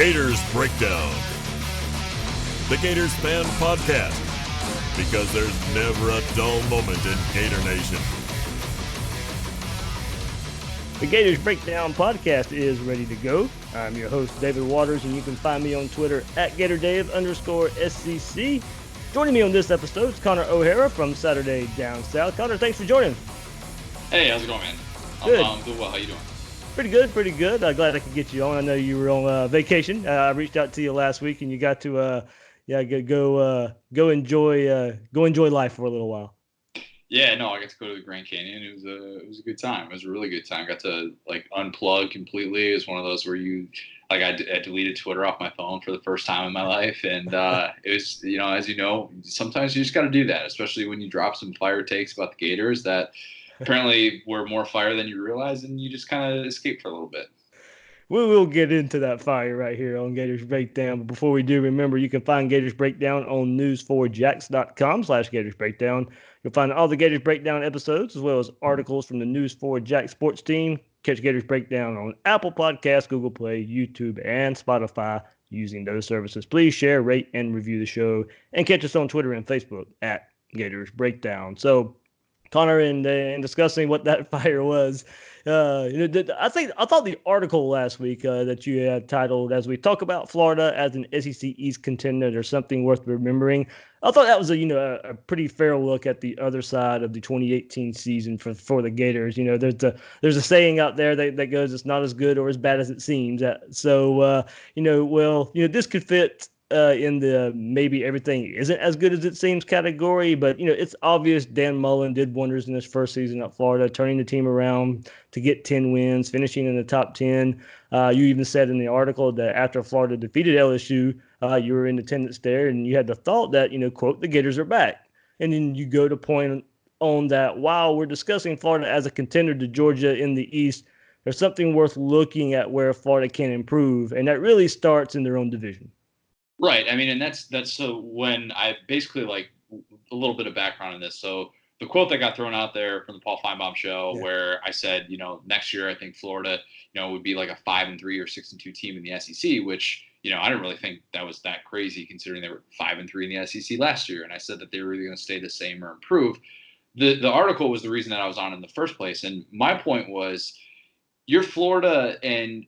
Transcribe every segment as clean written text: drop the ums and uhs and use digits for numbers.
Gators Breakdown, the Gators fan podcast, because there's never a dull moment in Gator Nation. The Gators Breakdown podcast is ready to go. I'm your host, David Waters, and you can find me on Twitter at GatorDave_SCC. Joining me on this episode is Connor O'Hara from Saturday Down South. Connor, thanks for joining. Hey, how's it going, man? Good. I'm doing well. How you doing? Pretty good. Glad I could get you on. I know you were on vacation. I reached out to you last week, and you got to go enjoy life for a little while. Yeah, no, I got to go to the Grand Canyon. It was a good time. It was a really good time. Got to unplug completely. It was one of those where I deleted Twitter off my phone for the first time in my life, and it was, as you know, sometimes you just got to do that, especially when you drop some fire takes about the Gators that apparently were more fire than you realize, and you just kind of escape for a little bit. We will get into that fire right here on Gators Breakdown. But before we do, remember you can find Gators Breakdown on news4jax.com/Gators Breakdown. You'll find all the Gators Breakdown episodes as well as articles from the News4Jax sports team. Catch Gators Breakdown on Apple Podcasts, Google Play, YouTube, and Spotify using those services. Please share, rate, and review the show. And catch us on Twitter and Facebook at Gators Breakdown. So, Connor, in discussing what that fire was, I thought the article last week that you had titled "As We Talk About Florida as an SEC East Contender, There's Something Worth Remembering." I thought that was a pretty fair look at the other side of the 2018 season for the Gators. There's a saying out there that goes, "It's not as good or as bad as it seems." This could fit in the maybe everything isn't as good as it seems category, but it's obvious Dan Mullen did wonders in his first season at Florida, turning the team around to get 10 wins, finishing in the top 10. You even said in the article that after Florida defeated LSU, you were in attendance there, and you had the thought that, quote, the Gators are back. And then you go to point on that while we're discussing Florida as a contender to Georgia in the East, there's something worth looking at where Florida can improve, and that really starts in their own division. Right. I mean, and that's so when I basically a little bit of background on this. So the quote that got thrown out there from the Paul Feinbaum show, where I said, next year I think Florida, would be like a 5-3 or 6-2 team in the SEC, which, I didn't really think that was that crazy considering they were 5-3 in the SEC last year. And I said that they were either going to stay the same or improve. The article was the reason that I was on in the first place. And my point was, you're Florida, and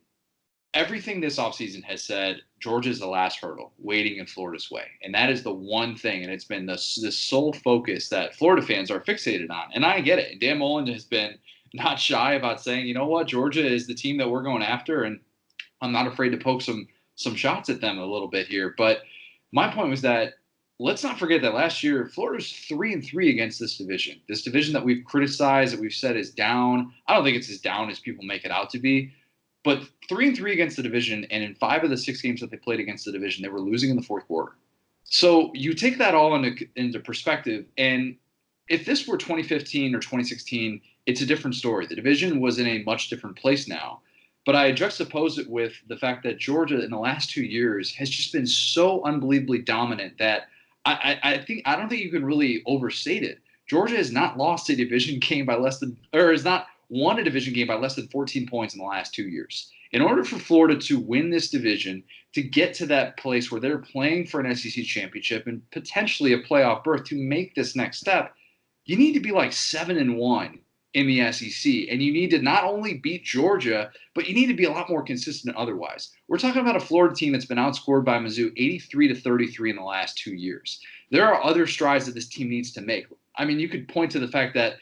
everything this offseason has said Georgia's the last hurdle waiting in Florida's way. And that is the one thing. And it's been the sole focus that Florida fans are fixated on. And I get it. Dan Mullen has been not shy about saying, Georgia is the team that we're going after. And I'm not afraid to poke some shots at them a little bit here. But my point was that let's not forget that last year, Florida's 3-3 against this division that we've criticized, that we've said is down. I don't think it's as down as people make it out to be. But 3-3 against the division, and in 5 of the 6 games that they played against the division, they were losing in the fourth quarter. So you take that all into perspective, and if this were 2015 or 2016, it's a different story. The division was in a much different place now. But I juxtapose it with the fact that Georgia in the last 2 years has just been so unbelievably dominant that I don't think you can really overstate it. Georgia has not lost a division game by has not won a division game by less than 14 points in the last 2 years. In order for Florida to win this division, to get to that place where they're playing for an SEC championship and potentially a playoff berth to make this next step, you need to be like 7-1 in the SEC. And you need to not only beat Georgia, but you need to be a lot more consistent otherwise. We're talking about a Florida team that's been outscored by Mizzou 83-33 in the last 2 years. There are other strides that this team needs to make. I mean, you could point to the fact that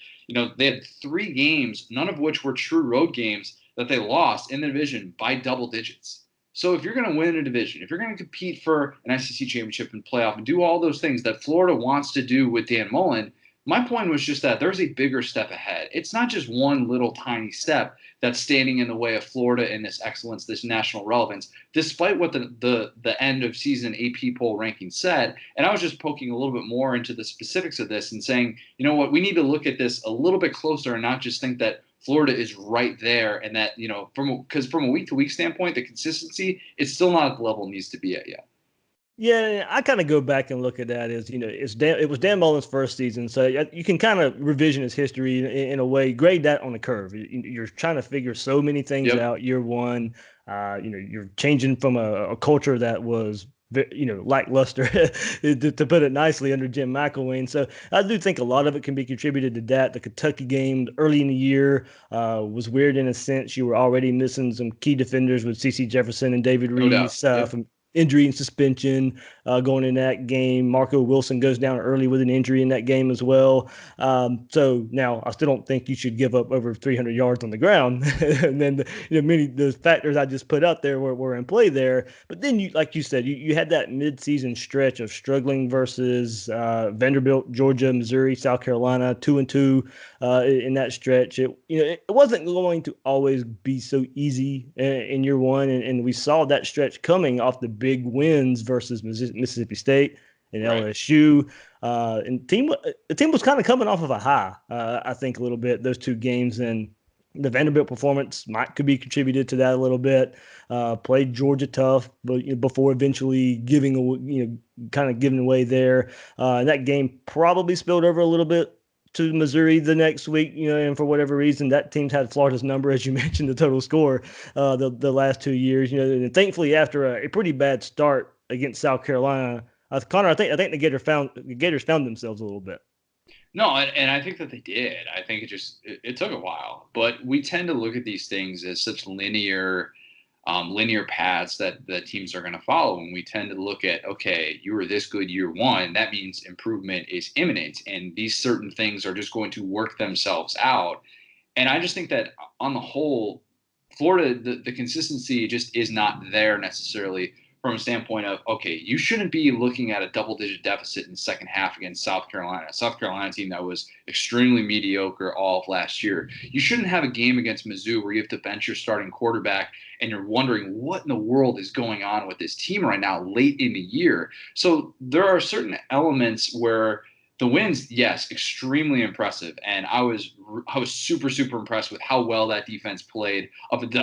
they had 3 games, none of which were true road games, that they lost in the division by double digits. So if you're going to win a division, if you're going to compete for an SEC championship and playoff and do all those things that Florida wants to do with Dan Mullen, my point was just that there's a bigger step ahead. It's not just one little tiny step that's standing in the way of Florida and this excellence, this national relevance, despite what the end of season AP poll ranking said. And I was just poking a little bit more into the specifics of this and saying, we need to look at this a little bit closer and not just think that Florida is right there and that, because from a week-to-week standpoint, the consistency is still not at the level it needs to be at yet. Yeah, I kind of go back and look at that as, it was Dan Mullen's first season. So you can kind of revision his history in a way, grade that on the curve. You're trying to figure so many things out year one. You're changing from a culture that was lackluster to put it nicely under Jim McElwain. So I do think a lot of it can be contributed to that. The Kentucky game early in the year was weird in a sense. You were already missing some key defenders with C.C. Jefferson and David No doubt. Reese Yep. from injury and suspension going in that game. Marco Wilson goes down early with an injury in that game as well. So now I still don't think you should give up over 300 yards on the ground. And then many of those factors I just put out there were in play there. But then you, like you said, you had that midseason stretch of struggling versus Vanderbilt, Georgia, Missouri, South Carolina, 2-2 in that stretch. It wasn't going to always be so easy in year one, and we saw that stretch coming off the big wins versus Mississippi State and LSU. And the team was kind of coming off of a high, I think, a little bit, those two games. And the Vanderbilt performance could be contributed to that a little bit. Played Georgia tough, but before eventually giving away there. And that game probably spilled over a little bit to Missouri the next week, and for whatever reason, that team's had Florida's number, as you mentioned, the total score the last 2 years. And thankfully, after a pretty bad start against South Carolina, Connor, I think the Gators found themselves a little bit. No, and I think that they did. I think it took a while, but we tend to look at these things as such linear paths that teams are going to follow. And we tend to look at, okay, you were this good year one, that means improvement is imminent, and these certain things are just going to work themselves out. And I just think that on the whole, Florida, the consistency just is not there necessarily from a standpoint of, okay, you shouldn't be looking at a double-digit deficit in the second half against South Carolina, a South Carolina team that was extremely mediocre all of last year. You shouldn't have a game against Mizzou where you have to bench your starting quarterback and you're wondering what in the world is going on with this team right now late in the year. So there are certain elements where the wins, yes, extremely impressive, and I was super impressed with how well that defense played up until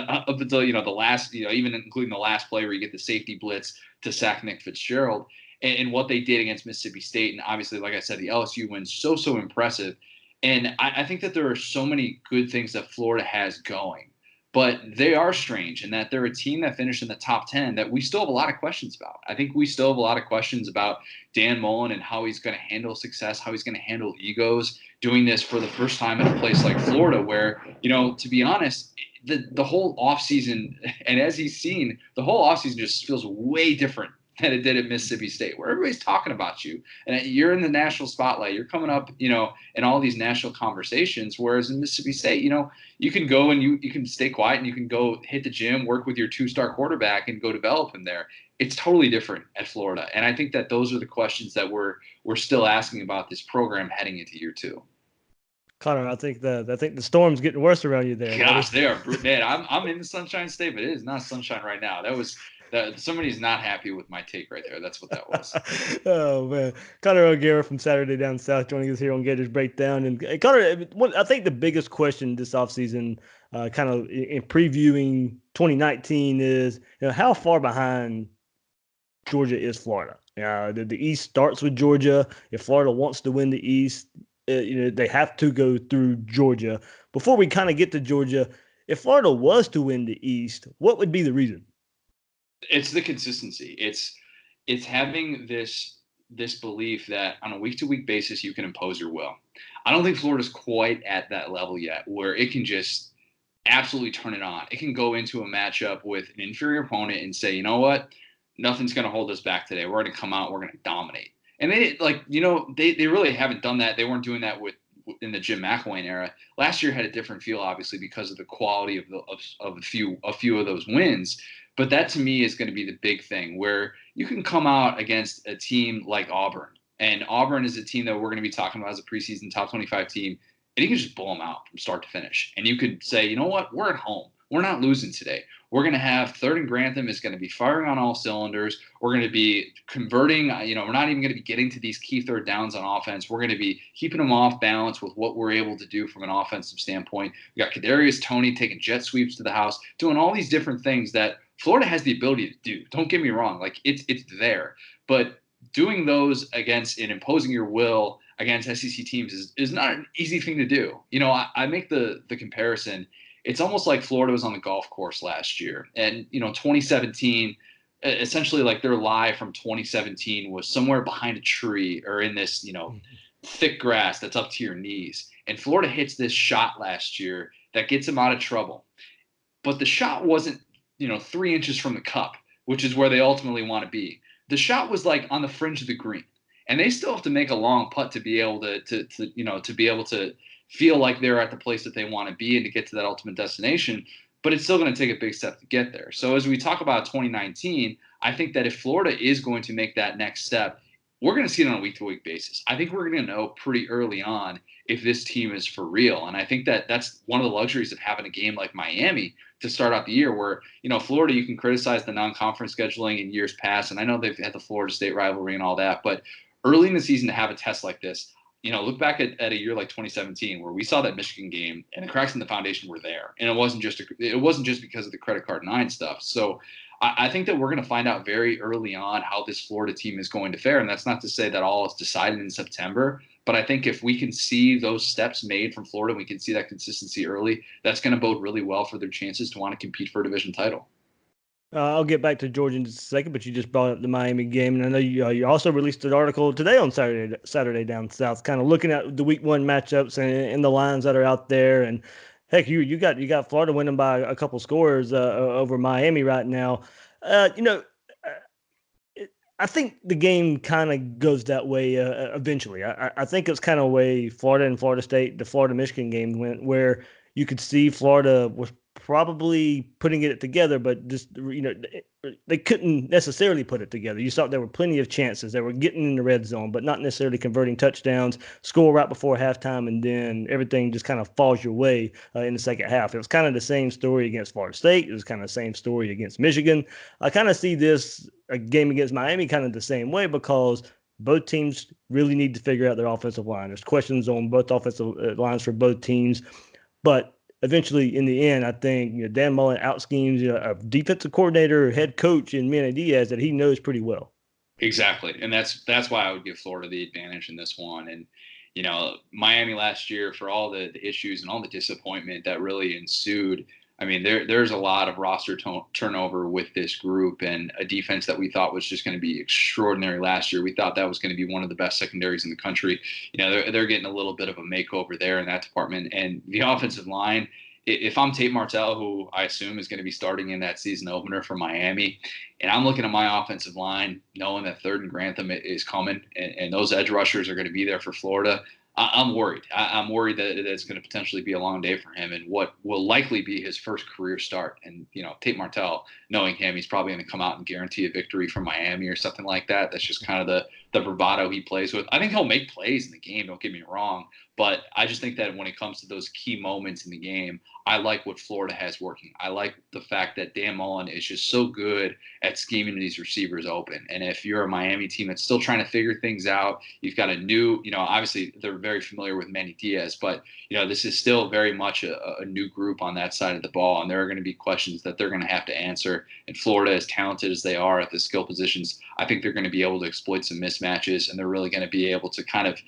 the last, even including the last play where you get the safety blitz to sack Nick Fitzgerald, and what they did against Mississippi State, and obviously, like I said, the LSU win so impressive, and I think that there are so many good things that Florida has going. But they are strange in that they're a team that finished in the top 10 that we still have a lot of questions about. I think we still have a lot of questions about Dan Mullen and how he's going to handle success, how he's going to handle egos, doing this for the first time at a place like Florida where, to be honest, the whole offseason, and as he's seen, the whole offseason just feels way different than it did at Mississippi State, where everybody's talking about you and you're in the national spotlight. You're coming up, in all these national conversations. Whereas in Mississippi State, you can go and you can stay quiet and you can go hit the gym, work with your 2-star quarterback and go develop him there. It's totally different at Florida. And I think that those are the questions that we're still asking about this program heading into year two. Connor, I think the storm's getting worse around you there. Gosh, they are, man. I'm in the Sunshine State, but it is not sunshine right now. Somebody's not happy with my take right there. That's what that was. Oh man, Connor O'Gara from Saturday Down South joining us here on Gators Breakdown. And Connor, I think the biggest question this offseason, kind of in previewing 2019, is how far behind Georgia is Florida. The East starts with Georgia. If Florida wants to win the East, they have to go through Georgia. Before we kind of get to Georgia, if Florida was to win the East, what would be the reason? It's the consistency. It's having this belief that on a week-to-week basis you can impose your will. I don't think Florida's quite at that level yet where it can just absolutely turn it on. It can go into a matchup with an inferior opponent and say, you know what, nothing's going to hold us back today. We're going to come out. We're going to dominate. And they they really haven't done that. They weren't doing that in the Jim McElwain era. Last year had a different feel, obviously, because of the quality of a few of those wins. But that to me is going to be the big thing where you can come out against a team like Auburn. And Auburn is a team that we're going to be talking about as a preseason top 25 team. And you can just blow them out from start to finish. And you could say, you know what? We're at home. We're not losing today. We're going to have third and Grantham is going to be firing on all cylinders. We're going to be converting. We're not even going to be getting to these key third downs on offense. We're going to be keeping them off balance with what we're able to do from an offensive standpoint. We got Kadarius Toney taking jet sweeps to the house, doing all these different things that Florida has the ability to do. Don't get me wrong. Like it's there. But doing those against and imposing your will against SEC teams is not an easy thing to do. I make the comparison. it's almost like Florida was on the golf course last year. And, 2017, essentially like their lie from 2017 was somewhere behind a tree or in this, thick grass that's up to your knees. And Florida hits this shot last year that gets them out of trouble. But the shot wasn't, 3 inches from the cup, which is where they ultimately want to be. The shot was like on the fringe of the green. And they still have to make a long putt to be able to be able to feel like they're at the place that they want to be and to get to that ultimate destination. But it's still going to take a big step to get there. So as we talk about 2019, I think that if Florida is going to make that next step, we're going to see it on a week-to-week basis. I think we're going to know pretty early on if this team is for real. And I think that that's one of the luxuries of having a game like Miami to start out the year where, Florida, you can criticize the non-conference scheduling in years past. And I know they've had the Florida State rivalry and all that. But early in the season to have a test like this, look back at a year like 2017 where we saw that Michigan game and the cracks in the foundation were there. And it wasn't just because of the credit card 9 stuff. So I think that we're going to find out very early on how this Florida team is going to fare. And that's not to say that all is decided in September. But I think if we can see those steps made from Florida, we can see that consistency early, that's going to bode really well for their chances to want to compete for a division title. I'll get back to Georgia in just a second, but you just brought up the Miami game, and I know you also released an article today on Saturday down south, kind of looking at the Week 1 matchups and the lines that are out there. And heck, you got Florida winning by a couple scores over Miami right now. I think the game kind of goes that way eventually. I think it's kind of a way Florida and Florida State, the Florida-Michigan game went, where you could see Florida was probably putting it together, but just, they couldn't necessarily put it together. You saw there were plenty of chances. They were getting in the red zone, but not necessarily converting touchdowns, score right before halftime, and then everything just kind of falls your way in the second half. It was kind of the same story against Florida State. It was kind of the same story against Michigan. I kind of see this game against Miami kind of the same way because both teams really need to figure out their offensive line. There's questions on both offensive lines for both teams, but eventually, in the end, I think Dan Mullen out-schemes a defensive coordinator, head coach in Manny Diaz that he knows pretty well. Exactly, and that's why I would give Florida the advantage in this one. And Miami last year, for all the issues and all the disappointment that really ensued, I mean, there's a lot of roster turnover with this group and a defense that we thought was just going to be extraordinary last year. We thought that was going to be one of the best secondaries in the country. They're getting a little bit of a makeover there in that department. And the offensive line, if I'm Tate Martell, who I assume is going to be starting in that season opener for Miami, and I'm looking at my offensive line, knowing that Third and Grantham is coming and those edge rushers are going to be there for Florida, I'm worried. I'm worried that it's going to potentially be a long day for him and what will likely be his first career start. And, Tate Martell, knowing him, he's probably going to come out and guarantee a victory from Miami or something like that. That's just kind of the bravado he plays with. I think he'll make plays in the game, don't get me wrong. But I just think that when it comes to those key moments in the game, I like what Florida has working. I like the fact that Dan Mullen is just so good at scheming these receivers open. And if you're a Miami team that's still trying to figure things out, you've got a new, obviously they're very familiar with Manny Diaz, but, this is still very much a new group on that side of the ball. And there are going to be questions that they're going to have to answer. And Florida, as talented as they are at the skill positions, I think they're going to be able to exploit some mismatches, and they're really going to be able to kind of,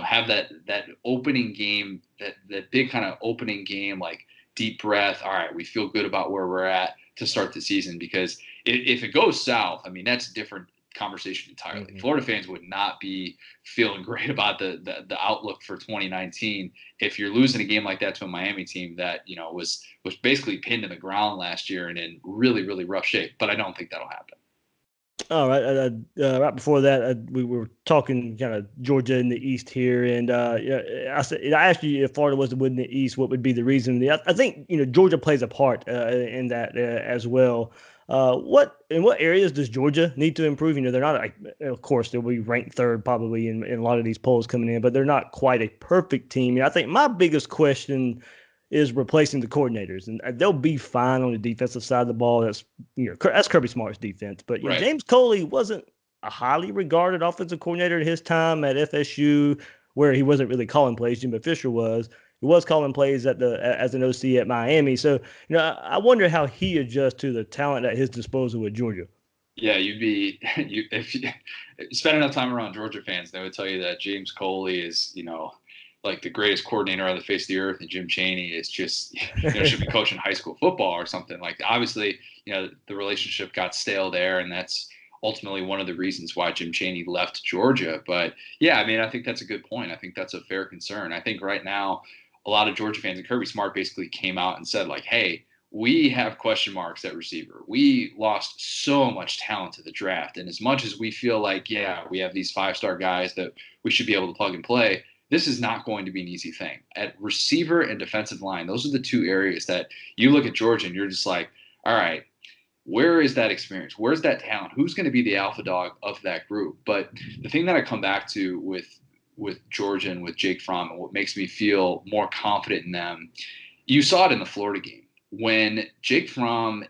have that opening game, that big kind of opening game, like deep breath. All right, we feel good about where we're at to start the season, because if it goes south, I mean, that's a different conversation entirely. Mm-hmm. Florida fans would not be feeling great about the outlook for 2019 if you're losing a game like that to a Miami team that, was basically pinned to the ground last year and in really, really rough shape. But I don't think that'll happen. All right. Right before that, we were talking kind of Georgia in the East here, and I asked you if Florida was to win the East, what would be the reason? I think Georgia plays a part in that as well. In what areas does Georgia need to improve? They're not of course they'll be ranked third probably in a lot of these polls coming in, but they're not quite a perfect team. I think my biggest question is replacing the coordinators, and they'll be fine on the defensive side of the ball. That's Kirby Smart's defense, but right. James Coley wasn't a highly regarded offensive coordinator in his time at FSU, where he wasn't really calling plays. Jimbo Fisher was. He was calling plays as an OC at Miami. So I wonder how he adjusts to the talent at his disposal with Georgia. Yeah, if you spend enough time around Georgia fans, they would tell you that James Coley is like the greatest coordinator on the face of the earth, and Jim Chaney is just, should be coaching high school football or something. Like, obviously, the relationship got stale there, and that's ultimately one of the reasons why Jim Chaney left Georgia. But yeah, I mean, I think that's a good point. I think that's a fair concern. I think right now, a lot of Georgia fans, and Kirby Smart basically came out and said, like, hey, we have question marks at receiver. We lost so much talent to the draft. And as much as we feel like, yeah, we have these 5-star guys that we should be able to plug and play, this is not going to be an easy thing. At receiver and defensive line, those are the two areas that you look at Georgia and you're just like, all right, where is that experience? Where's that talent? Who's going to be the alpha dog of that group? But the thing that I come back to with Georgia and with Jake Fromm, and what makes me feel more confident in them, you saw it in the Florida game. When Jake Fromm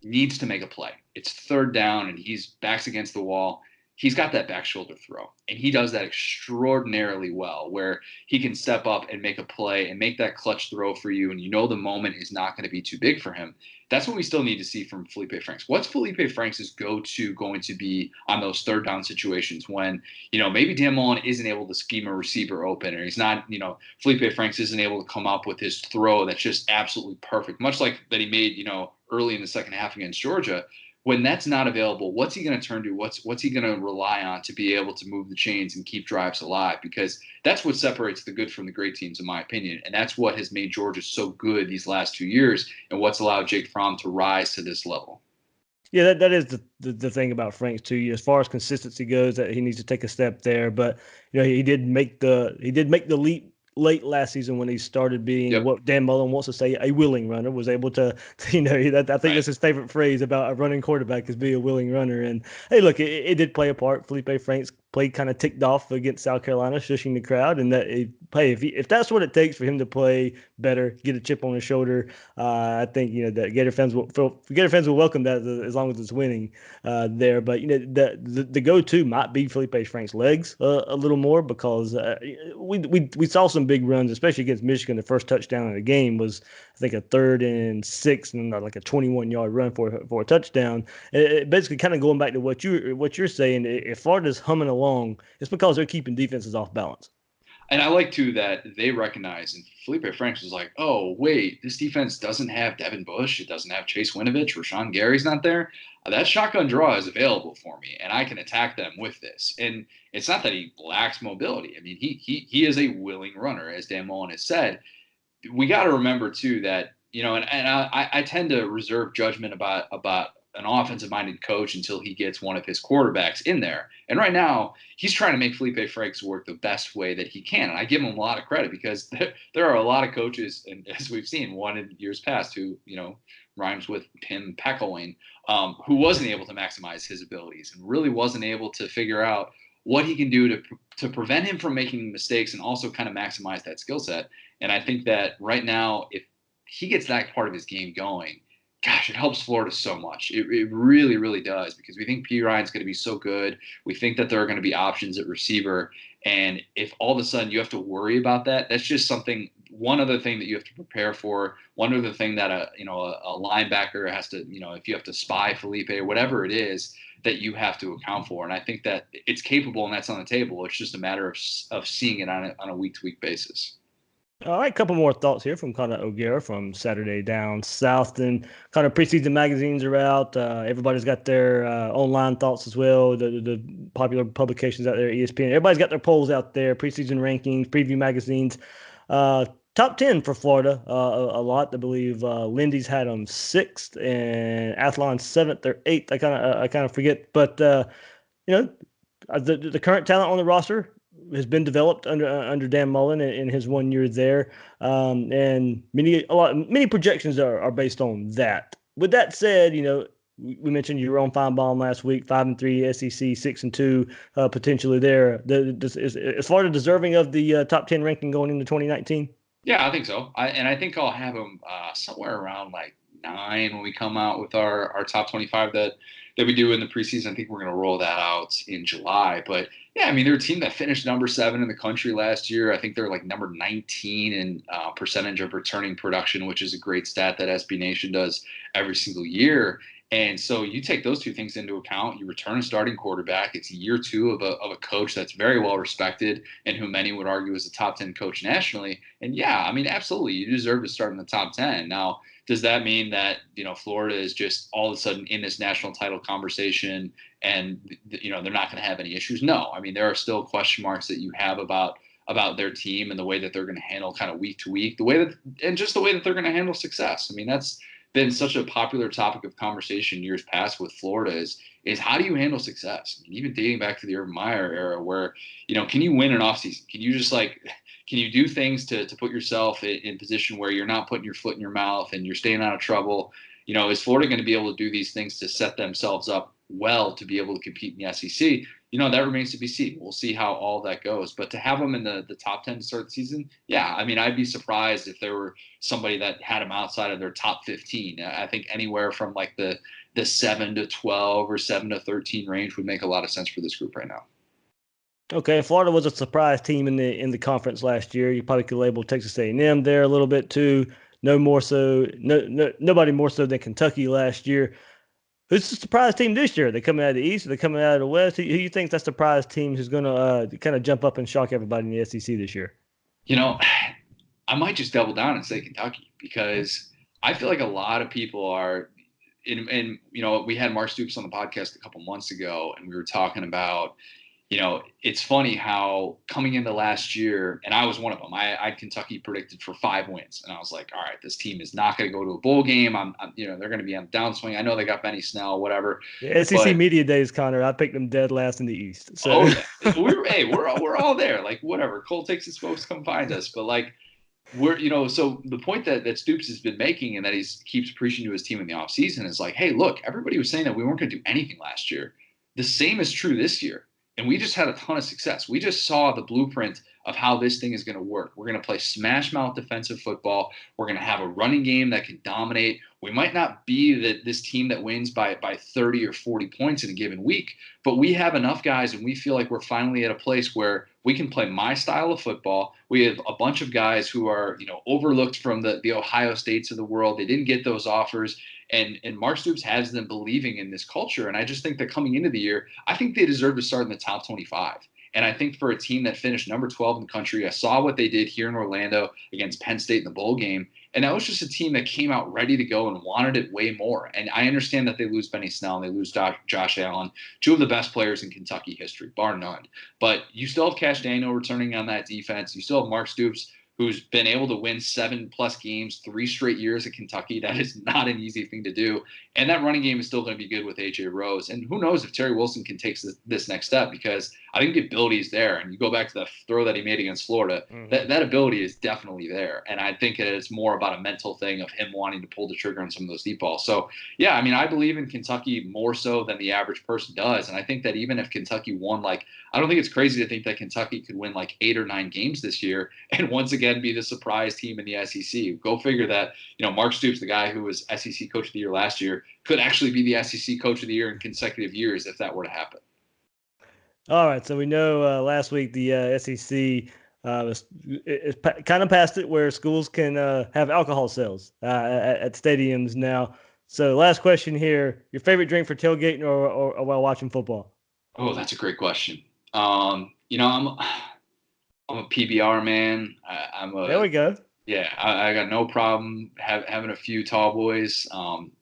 needs to make a play, it's 3rd down and he's backs against the wall, he's got that back shoulder throw. And he does that extraordinarily well, where he can step up and make a play and make that clutch throw for you. And the moment is not going to be too big for him. That's what we still need to see from Feleipe Franks. What's Feleipe Franks' go-to going to be on those 3rd down situations when, maybe Dan Mullen isn't able to scheme a receiver open, or he's not, Feleipe Franks isn't able to come up with his throw that's just absolutely perfect, much like that he made, early in the second half against Georgia. When that's not available, what's he going to turn to? What's he going to rely on to be able to move the chains and keep drives alive? Because that's what separates the good from the great teams, in my opinion. And that's what has made Georgia so good these last 2 years, and what's allowed Jake Fromm to rise to this level. Yeah, that is the thing about Franks too. As far as consistency goes, that he needs to take a step there. But he did make the leap late last season when he started being what Dan Mullen wants to say, a willing runner, was able to I think that's his favorite phrase about a running quarterback, is be a willing runner. And hey, look, it did play a part. Feleipe Franks played kind of ticked off against South Carolina, shushing the crowd. And that, if that's what it takes for him to play better, get a chip on his shoulder, I think that Gator fans will welcome that as long as it's winning there. But the go-to might be Feleipe Franks' legs a little more, because we saw some big runs, especially against Michigan. The first touchdown of the game was, I think, a 3rd and 6 and like a 21-yard run for a touchdown. Basically, kind of going back to what you're saying, if Florida's humming along, it's because they're keeping defenses off balance. And I like, too, that they recognize, and Feleipe Franks was like, oh, wait, this defense doesn't have Devin Bush. It doesn't have Chase Winovich. Rashawn Gary's not there. That shotgun draw is available for me, and I can attack them with this. And it's not that he lacks mobility. I mean, he is a willing runner, as Dan Mullen has said. We got to remember, too, that, and I tend to reserve judgment about an offensive-minded coach until he gets one of his quarterbacks in there. And right now, he's trying to make Feleipe Franks work the best way that he can. And I give him a lot of credit, because there are a lot of coaches, and as we've seen, one in years past, who, rhymes with Pim Peckling, who wasn't able to maximize his abilities and really wasn't able to figure out what he can do to prevent him from making mistakes and also kind of maximize that skill set. And I think that right now, if he gets that part of his game going, gosh, it helps Florida so much. It really, really does, because we think P. Ryan's going to be so good. We think that there are going to be options at receiver. And if all of a sudden you have to worry about that, that's just one other thing that you have to prepare for, one other thing that a linebacker has to, if you have to spy Feleipe or whatever it is that you have to account for. And I think that it's capable and that's on the table. It's just a matter of seeing it on a week-to-week basis. All right, a couple more thoughts here from Connor O'Gara from Saturday Down South. And kind of preseason magazines are out. Everybody's got their online thoughts as well, the popular publications out there, ESPN. Everybody's got their polls out there, preseason rankings, preview magazines. Top 10 for Florida, a lot. I believe Lindy's had them 6th and Athlon 7th or 8th. I kind of forget. But, the current talent on the roster has been developed under Dan Mullen in his 1 year there, and many projections are based on that. With that said, we mentioned you were on Feinbaum last week, 5-3 SEC, 6-2 potentially there. Is Florida deserving of the top 10 ranking going into 2019? Yeah, I think so. I think I'll have them somewhere around like 9 when we come out with our top 25 that we do in the preseason. I think we're going to roll that out in July. But yeah, I mean, they're a team that finished number 7 in the country last year. I think they're like number 19 in percentage of returning production, which is a great stat that SB Nation does every single year. And so you take those two things into account. You return a starting quarterback. It's year 2 of a coach that's very well respected and who many would argue is a top 10 coach nationally. And yeah, I mean, absolutely, you deserve to start in the top 10. Now, does that mean that, Florida is just all of a sudden in this national title conversation and, they're not going to have any issues? No. I mean, there are still question marks that you have about their team and the way that they're going to handle kind of week to week, and just the way that they're going to handle success. I mean, that's been such a popular topic of conversation years past with Florida is how do you handle success? I mean, even dating back to the Urban Meyer era where, can you win an offseason? Can you just can you do things to put yourself in position where you're not putting your foot in your mouth and you're staying out of trouble? Is Florida going to be able to do these things to set themselves up well to be able to compete in the SEC? That remains to be seen. We'll see how all that goes. But to have them in the top 10 to start the season, yeah, I mean, I'd be surprised if there were somebody that had them outside of their top 15. I think anywhere from like the 7 to 12 or 7 to 13 range would make a lot of sense for this group right now. Okay, Florida was a surprise team in the conference last year. You probably could label Texas A&M there a little bit too. Nobody more so than Kentucky last year. Who's the surprise team this year? Are they coming out of the East? Are they coming out of the West? Who you think's that surprise team who's going to kind of jump up and shock everybody in the SEC this year? I might just double down and say Kentucky because I feel like a lot of people are and we had Mark Stoops on the podcast a couple months ago, and we were talking about, it's funny how coming into last year, and I was one of them. I had Kentucky predicted for 5 wins, and I was like, all right, this team is not going to go to a bowl game. They're going to be on downswing. I know they got Benny Snell, whatever. The SEC media days, Connor. I picked them dead last in the East. So. We're all there. Like whatever. Cole takes his folks, come find us. But like. So the point that Stoops has been making and that he keeps preaching to his team in the offseason is like, hey, look, everybody was saying that we weren't going to do anything last year. The same is true this year. And we just had a ton of success. We just saw the blueprint of how this thing is going to work. We're going to play smash mouth defensive football. We're going to have a running game that can dominate. We might not be this team that wins by 30 or 40 points in a given week, but we have enough guys and we feel like we're finally at a place where we can play my style of football. We have a bunch of guys who are, overlooked from the Ohio States of the world. They didn't get those offers. And Mark Stoops has them believing in this culture. And I just think that coming into the year, I think they deserve to start in the top 25. And I think for a team that finished number 12 in the country, I saw what they did here in Orlando against Penn State in the bowl game. And that was just a team that came out ready to go and wanted it way more. And I understand that they lose Benny Snell and they lose Josh Allen, 2 of the best players in Kentucky history, bar none. But you still have Cash Daniel returning on that defense. You still have Mark Stoops, who's been able to win 7+ games 3 straight years at Kentucky. That is not an easy thing to do. And that running game is still going to be good with A.J. Rose. And who knows if Terry Wilson can take this next step, because I think the ability is there. And you go back to the throw that he made against Florida, that ability is definitely there. And I think it's more about a mental thing of him wanting to pull the trigger on some of those deep balls. So, yeah, I mean, I believe in Kentucky more so than the average person does. And I think that even if Kentucky won, I don't think it's crazy to think that Kentucky could win 8 or 9 games this year and once again be the surprise team in the SEC. Go figure that, Mark Stoops, the guy who was SEC Coach of the Year last year, could actually be the SEC Coach of the Year in consecutive years if that were to happen. All right, so we know last week the SEC is kind of past it where schools can have alcohol sales at stadiums now. So last question here, your favorite drink for tailgating or while watching football? Oh, that's a great question. I'm a PBR man. There we go. Yeah, I got no problem having a few tall boys.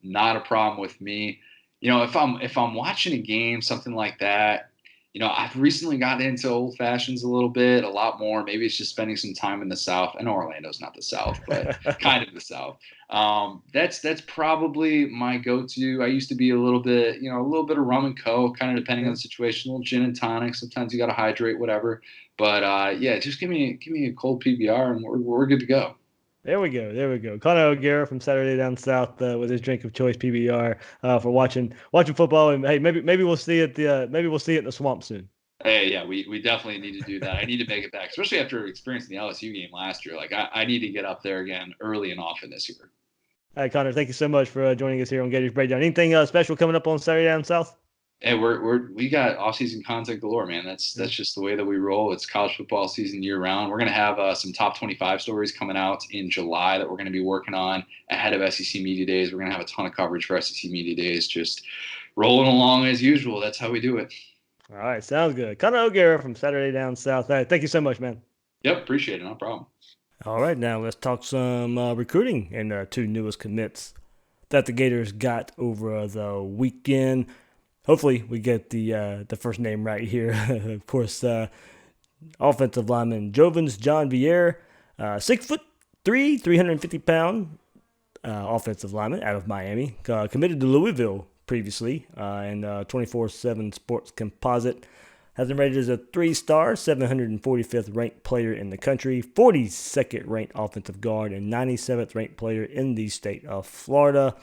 Not a problem with me. If I'm watching a game, something like that, I've recently gotten into old fashions a little bit, a lot more. Maybe it's just spending some time in the South. I know Orlando's not the South, but kind of the South. That's probably my go-to. I used to be a little bit of rum and coke, kind of depending on the situation, a little gin and tonic. Sometimes you got to hydrate, whatever. But yeah, just give me a cold PBR and we're good to go. There we go. Connor O'Gara from Saturday Down South with his drink of choice PBR for watching football. And hey, maybe we'll see it. Maybe we'll see it in the swamp soon. Hey, yeah, we definitely need to do that. I need to make it back, especially after experiencing the LSU game last year. I need to get up there again early and often this year. All right, Connor, thank you so much for joining us here on Gators Breakdown. Anything special coming up on Saturday Down South? Hey, we got off-season content galore, man. That's just the way that we roll. It's college football season year round. We're gonna have some top 25 stories coming out in July that we're gonna be working on ahead of SEC Media Days. We're gonna have a ton of coverage for SEC Media Days. Just rolling along as usual. That's how we do it. All right, sounds good. Connor O'Gara from Saturday Down South. All right, thank you so much, man. Yep, appreciate it. No problem. All right, now let's talk some recruiting and two newest commits that the Gators got over the weekend. Hopefully, we get the first name right here. Of course, offensive lineman Jovens John Vier, 6'3", 350-pound offensive lineman out of Miami, committed to Louisville previously, and 24/7 Sports Composite has him rated as a 3-star, 745th ranked player in the country, 42nd ranked offensive guard, and 97th ranked player in the state of Florida.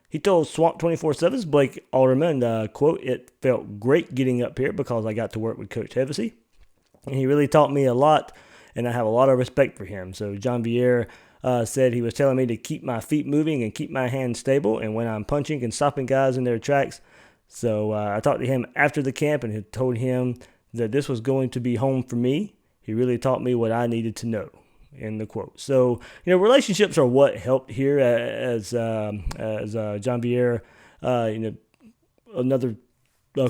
He told Swamp 24/7's Blake Alderman, quote, "It felt great getting up here because I got to work with Coach Hevesy, and he really taught me a lot, and I have a lot of respect for him." So John Vier said he was telling me to keep my feet moving and keep my hands stable, and when I'm punching and stopping guys in their tracks. So I talked to him after the camp and had told him that this was going to be home for me. He really taught me what I needed to know. End the quote. So, relationships are what helped here as John Vier, another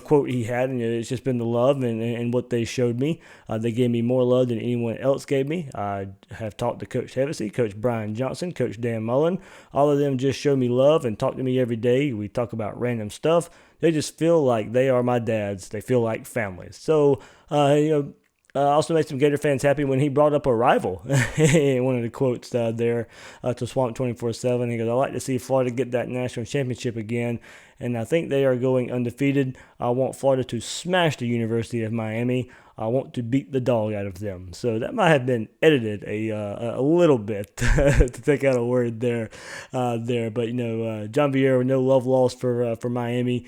quote he had, and it's just been the love and what they showed me. They gave me more love than anyone else gave me. I have talked to Coach Hevesy, Coach Brian Johnson, Coach Dan Mullen. All of them just show me love and talk to me every day. We talk about random stuff. They just feel like they are my dads. They feel like family. So, also made some Gator fans happy when he brought up a rival in one of the quotes there to Swamp 24/7. He goes, "I like to see Florida get that national championship again, and I think they are going undefeated. I want Florida to smash the University of Miami. I want to beat the dog out of them." So that might have been edited a little bit to take out a word there. But John Vier, no love lost for Miami.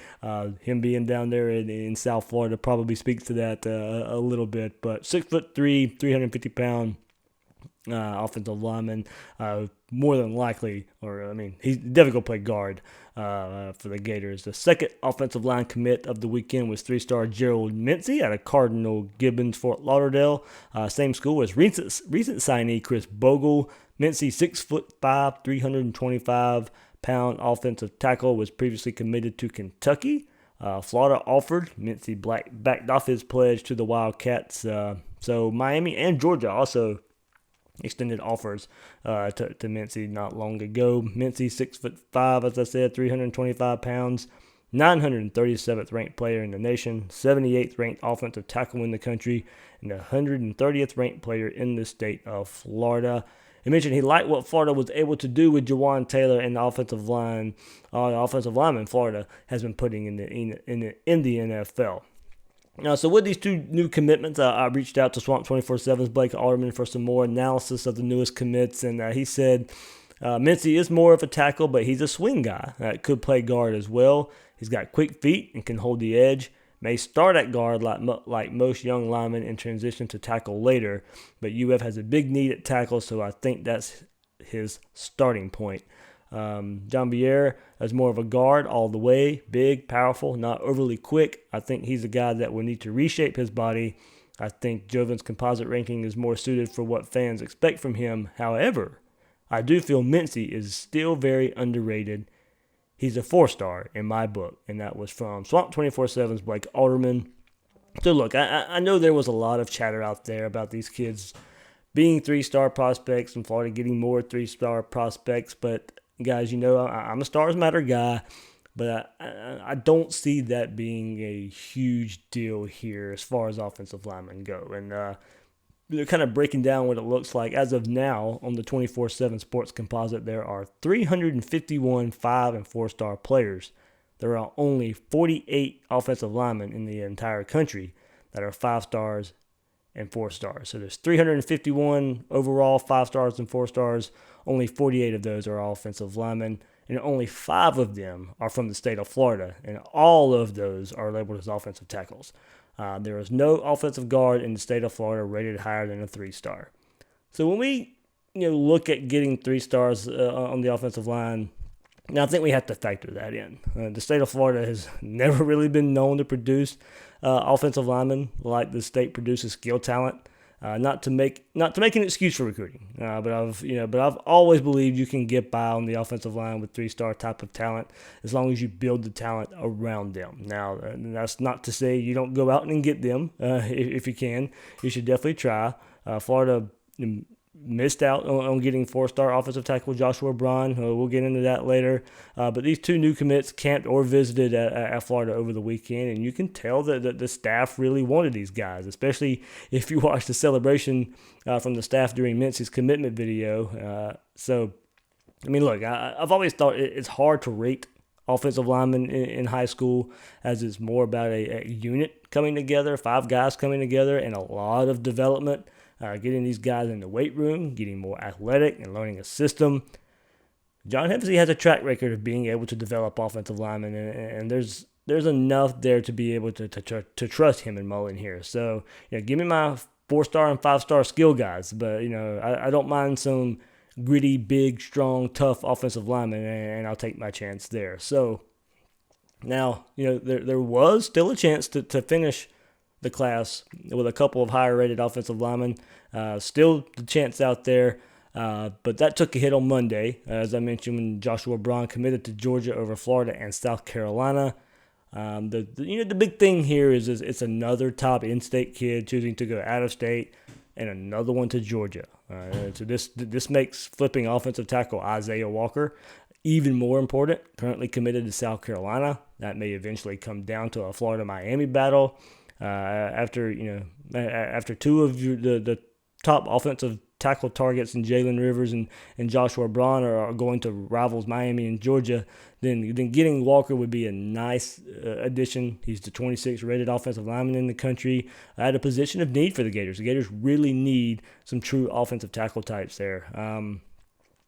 Him being down there in South Florida probably speaks to that a little bit. But 6'3", 350-pound offensive lineman, more than likely, he's definitely going to play guard for the Gators. The second offensive line commit of the weekend was 3-star Gerald Mincy out of Cardinal Gibbons, Fort Lauderdale. Same school as recent signee Chris Bogle. Mincy, 6'5", 325-pound offensive tackle, was previously committed to Kentucky. Florida offered. Mincy backed off his pledge to the Wildcats. So Miami and Georgia also extended offers to Mincy not long ago. Mincy, 6'5", as I said, 325 pounds, 937th ranked player in the nation, 78th ranked offensive tackle in the country, and 130th ranked player in the state of Florida. He mentioned he liked what Florida was able to do with Jawan Taylor and the offensive lineman Florida has been putting in the NFL. So with these two new commitments, I reached out to Swamp 24/7's Blake Alderman for some more analysis of the newest commits, and he said Mincy is more of a tackle, but he's a swing guy that could play guard as well. He's got quick feet and can hold the edge. May start at guard like most young linemen and transition to tackle later, but UF has a big need at tackle, so I think that's his starting point. John Vier is more of a guard all the way, big, powerful, not overly quick. I think he's a guy that will need to reshape his body. I think Joven's composite ranking is more suited for what fans expect from him. However, I do feel Mincy is still very underrated. He's a 4-star in my book, and that was from Swamp 24/7's Blake Alderman. So look, I know there was a lot of chatter out there about these kids being 3-star prospects and Florida getting more 3-star prospects, but guys, I'm a stars matter guy, but I don't see that being a huge deal here as far as offensive linemen go. And they're kind of breaking down what it looks like. As of now, on the 24/7 Sports Composite, there are 351 5- and 4-star players. There are only 48 offensive linemen in the entire country that are 5 stars and 4 stars. So there's 351 overall 5 stars and 4 stars. Only 48 of those are offensive linemen, and only 5 of them are from the state of Florida, and all of those are labeled as offensive tackles. There is no offensive guard in the state of Florida rated higher than a 3-star. So when we look at getting 3 stars on the offensive line, Now, I think we have to factor that in. The state of Florida has never really been known to produce offensive linemen like the state produces skill talent. Not to make an excuse for recruiting, but I've always believed you can get by on the offensive line with 3-star type of talent as long as you build the talent around them. Now, that's not to say you don't go out and get them. If you can, you should definitely try. Florida missed out on getting 4-star offensive tackle Joshua Braun. We'll get into that later. But these 2 new commits camped or visited at Florida over the weekend, and you can tell that the staff really wanted these guys, especially if you watch the celebration from the staff during Mincy's commitment video. So, I mean, look, I've always thought it's hard to rate offensive linemen in high school, as it's more about a unit coming together, 5 guys coming together, and a lot of development. Getting these guys in the weight room, getting more athletic, and learning a system. John Hevesy has a track record of being able to develop offensive linemen, and there's enough there to be able to trust him and Mullen here. So, give me my 4-star and 5-star skill guys, but I don't mind some gritty, big, strong, tough offensive linemen, and I'll take my chance there. So now, there was still a chance to finish the class with a couple of higher rated offensive linemen. Still the chance out there, but that took a hit on Monday, as I mentioned, when Joshua Braun committed to Georgia over Florida and South Carolina. The big thing here is it's another top in-state kid choosing to go out of state, and another one to Georgia. So this makes flipping offensive tackle Isaiah Walker even more important. Currently committed to South Carolina. That may eventually come down to a Florida-Miami battle. After 2 of the top offensive tackle targets in Jalen Rivers and Joshua Braun are going to rivals Miami and Georgia, then getting Walker would be a nice addition. He's the 26th rated offensive lineman in the country at a position of need for the Gators. The Gators really need some true offensive tackle types there.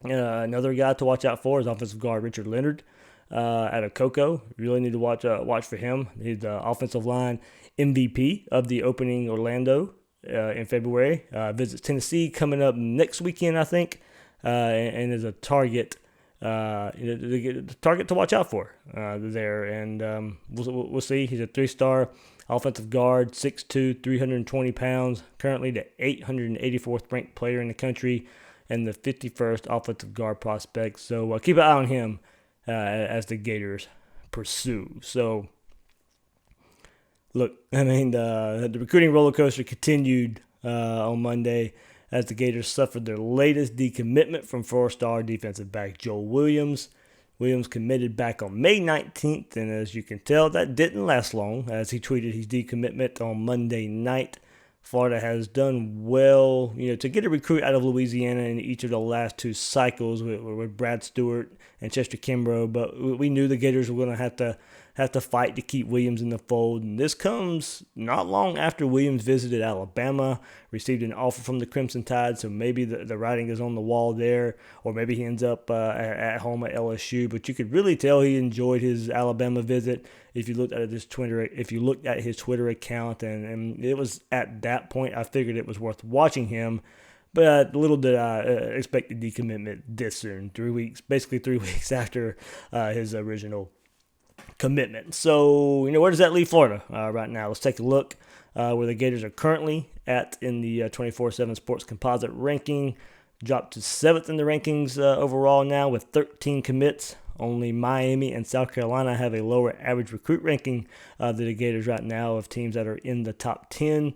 Another guy to watch out for is offensive guard Richard Leonard out of Cocoa. Really need to watch for him. He's the offensive line MVP of the opening Orlando in February. Visits Tennessee coming up next weekend, I think, and is a target to watch out for there. And we'll see. He's a 3-star offensive guard, 6'2", 320 pounds, currently the 884th ranked player in the country and the 51st offensive guard prospect. So keep an eye on him as the Gators pursue. So, look, I mean, the recruiting roller coaster continued on Monday as the Gators suffered their latest decommitment from 4-star defensive back Joel Williams. Williams committed back on May 19th, and as you can tell, that didn't last long, as he tweeted his decommitment on Monday night. Florida has done well, to get a recruit out of Louisiana in each of the last 2 cycles with Brad Stewart and Chester Kimbrough, but we knew the Gators were going to have to fight to keep Williams in the fold. And this comes not long after Williams visited Alabama, received an offer from the Crimson Tide, so maybe the writing is on the wall there, or maybe he ends up at home at LSU. But you could really tell he enjoyed his Alabama visit if you looked at his Twitter account, and it was at that point I figured it was worth watching him. But little did I expect the decommitment this soon, basically 3 weeks after his original commitment. So, where does that leave Florida right now? Let's take a look where the Gators are currently at in the 24/7 Sports Composite ranking. Dropped to 7th in the rankings overall now with 13 commits. Only Miami and South Carolina have a lower average recruit ranking than the Gators right now of teams that are in the top 10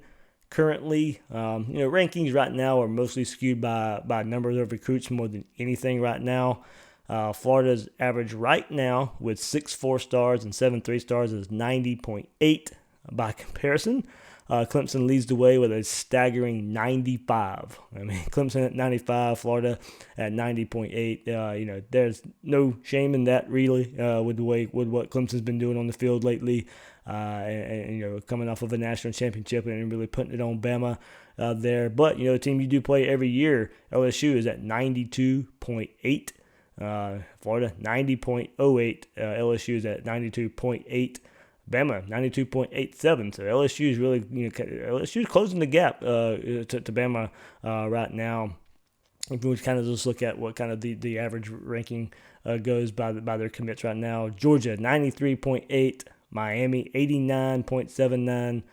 currently. Rankings right now are mostly skewed by numbers of recruits more than anything right now. Florida's average right now with 6 4-stars and 7 3-stars is 90.8. By comparison, Clemson leads the way with a staggering 95. I mean, Clemson at 95, Florida at 90.8. There's no shame in that really with what Clemson's been doing on the field lately, and coming off of a national championship and really putting it on Bama there. But a team you do play every year, LSU is at 92.8. Florida 90.08. LSU is at 92.8. Bama 92.87. So LSU is really LSU is closing the gap to Bama right now. if we kind of just look at what kind of the average ranking goes by their commits right now, Georgia 93.8, Miami 89.79,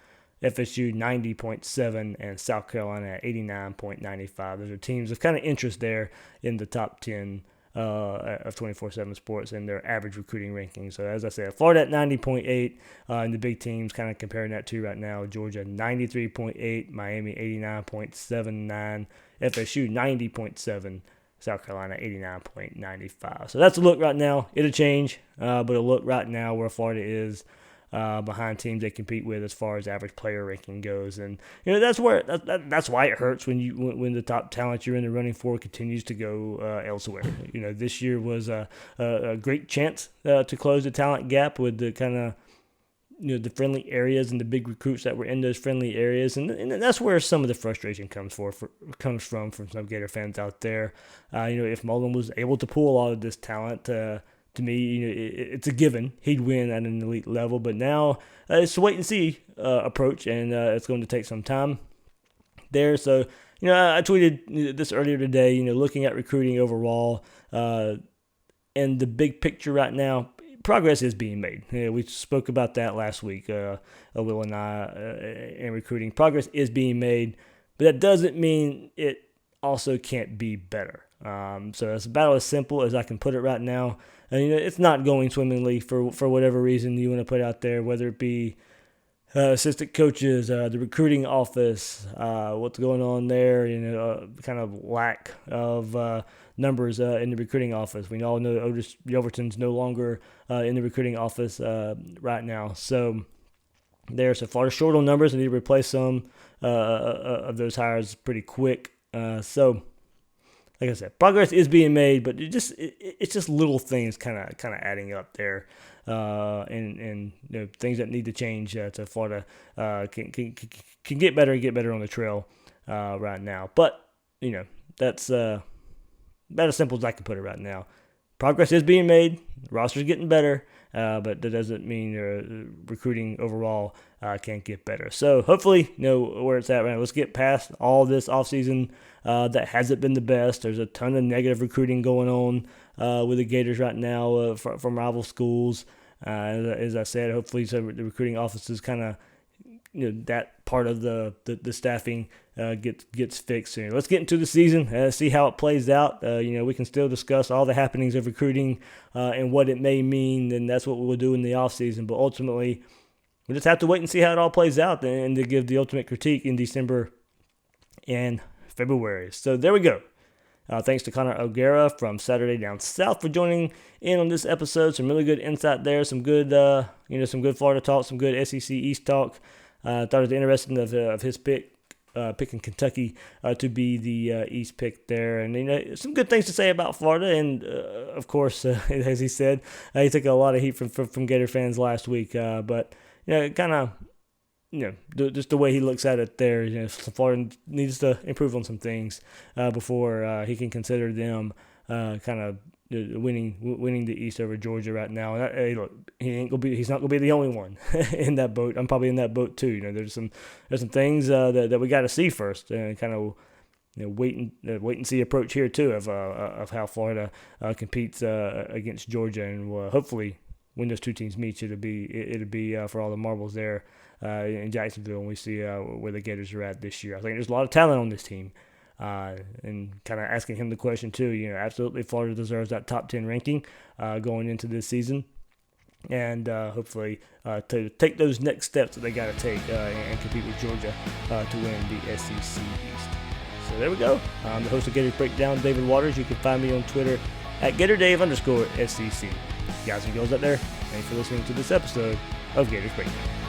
FSU 90.7, and South Carolina at 89.95. Those are teams of kind of interest there in the top 10 of 24/7 Sports and their average recruiting ranking. So as I said, Florida at 90.8, and the big teams kind of comparing that to right now, Georgia 93.8, Miami 89.79, FSU 90.7, South Carolina 89.95. So that's a look right now. It'll change, but a look right now where Florida is behind teams they compete with as far as average player ranking goes. And that's where that's why it hurts when the top talent you're in the running for continues to go elsewhere. This year was a great chance to close the talent gap with the kind of the friendly areas and the big recruits that were in those friendly areas, and that's where some of the frustration comes from some Gator fans out there. If Mullen was able to pull a lot of this talent, to me, it's a given he'd win at an elite level. But now it's a wait and see approach, and it's going to take some time there. So I tweeted this earlier today. Looking at recruiting overall, and the big picture right now, progress is being made. We spoke about that last week, Will and I, in recruiting. Progress is being made, but that doesn't mean it also can't be better. So it's about as simple as I can put it right now. And it's not going swimmingly for whatever reason you want to put out there, whether it be assistant coaches, the recruiting office, what's going on there, kind of lack of numbers in the recruiting office. We all know Otis Yelverton's no longer in the recruiting office right now. So Florida's short on numbers and need to replace some of those hires pretty quick. So like I said, progress is being made, but it's just little things kind of adding up there, and things that need to change so Florida can get better and get better on the trail right now. But that's about as simple as I can put it right now. Progress is being made, the roster's getting better, but that doesn't mean recruiting overall can't get better. So hopefully, where it's at right now. Let's get past all this offseason that hasn't been the best. There's a ton of negative recruiting going on with the Gators right now from rival schools. As I said, hopefully the recruiting offices kind of, that part of the staffing gets fixed. Let's get into the season, see how it plays out. We can still discuss all the happenings of recruiting and what it may mean, and that's what we'll do in the offseason. But ultimately, we just have to wait and see how it all plays out and to give the ultimate critique in December and February. So there we go. Thanks to Connor O'Gara from Saturday Down South for joining in on this episode. Some really good insight there. Some good, some good Florida talk. Some good SEC East talk. Thought it was interesting of his picking Kentucky to be the East pick there, and some good things to say about Florida. And of course, as he said, he took a lot of heat from Gator fans last week. But kind of. Just the way he looks at it there, Florida needs to improve on some things before he can consider them kind of winning the East over Georgia right now. And hey, look, he's not gonna be the only one in that boat. I'm probably in that boat too. There's some things that we got to see first, and kind of wait and see approach here too of how Florida competes against Georgia, and hopefully when those two teams meet, it'll be for all the marbles there in Jacksonville, and we see where the Gators are at this year. I think there's a lot of talent on this team, and kind of asking him the question too. Absolutely, Florida deserves that top 10 ranking going into this season, and hopefully to take those next steps that they got to take and compete with Georgia to win the SEC East. So there we go. I'm the host of Gators Breakdown, David Waters. You can find me on Twitter at GatorDave_SEC. Guys and girls out there, thanks for listening to this episode of Gators Breakdown.